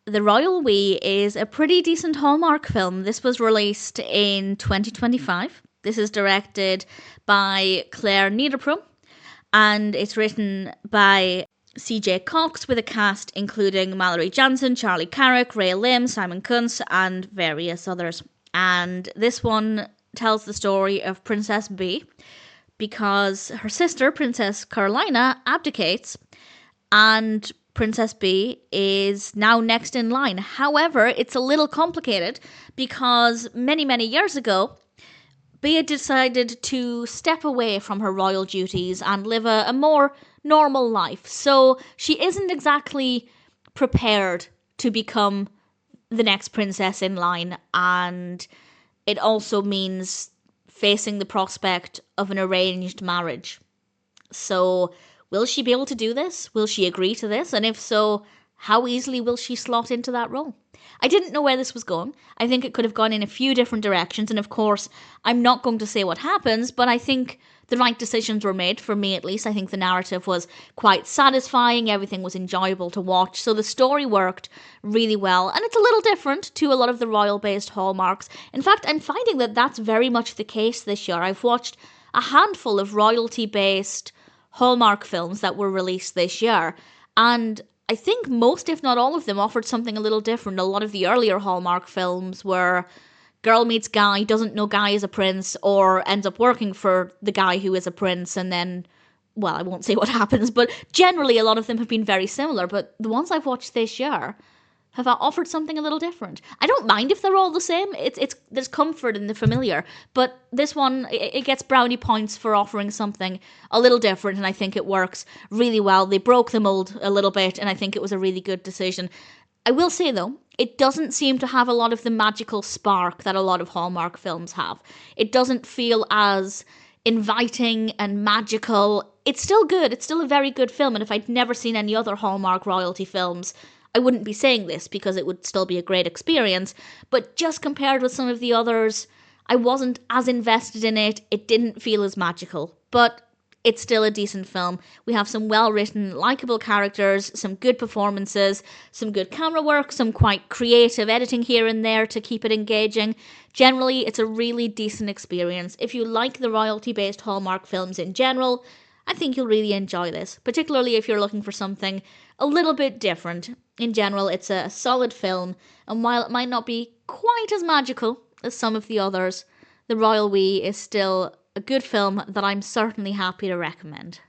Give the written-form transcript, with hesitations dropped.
The Royal We is a pretty decent Hallmark film. This was released in 2025. This is directed by Clare Niederpruem, and it's written by C.J. Cox with a cast including Mallory Jansen, Charlie Carrick, Rae Lim, Simon Kunz, and various others. And this one tells the story of Princess B because her sister, Princess Carolina, abdicates, and Princess B is now next in line. However, it's a little complicated because many years ago, B had decided to step away from her royal duties and live a more normal life. So she isn't exactly prepared to become the next princess in line, and it also means facing the prospect of an arranged marriage. So will she be able to do this? Will she agree to this? And if so, how easily will she slot into that role? I didn't know where this was going. I think it could have gone in a few different directions. And of course, I'm not going to say what happens, but I think the right decisions were made, for me at least. I think the narrative was quite satisfying. Everything was enjoyable to watch. So the story worked really well. And it's a little different to a lot of the royal-based Hallmarks. In fact, I'm finding that that's very much the case this year. I've watched a handful of royalty-based Hallmark films that were released this year, and I think most, if not all of them, offered something a little different. A lot of the earlier Hallmark films were girl meets guy, doesn't know guy is a prince, or ends up working for the guy who is a prince, and then, well, I won't say what happens, but generally a lot of them have been very similar. But the ones I've watched this year have offered something a little different. I don't mind if they're all the same. It's there's comfort in the familiar, but this one, it gets brownie points for offering something a little different, and I think it works really well. They broke the mold a little bit, and I think it was a really good decision. I will say though, it doesn't seem to have a lot of the magical spark that a lot of Hallmark films have. It doesn't feel as inviting and magical. It's still good. It's still a very good film, and if I'd never seen any other Hallmark royalty films, I wouldn't be saying this because it would still be a great experience, but just compared with some of the others, I wasn't as invested in it. It didn't feel as magical, but it's still a decent film. We have some well-written, likeable characters, some good performances, some good camera work, some quite creative editing here and there to keep it engaging. Generally, it's a really decent experience. If you like the royalty-based Hallmark films in general, I think you'll really enjoy this, particularly if you're looking for something a little bit different. In general, it's a solid film, and while it might not be quite as magical as some of the others, The Royal We is still a good film that I'm certainly happy to recommend.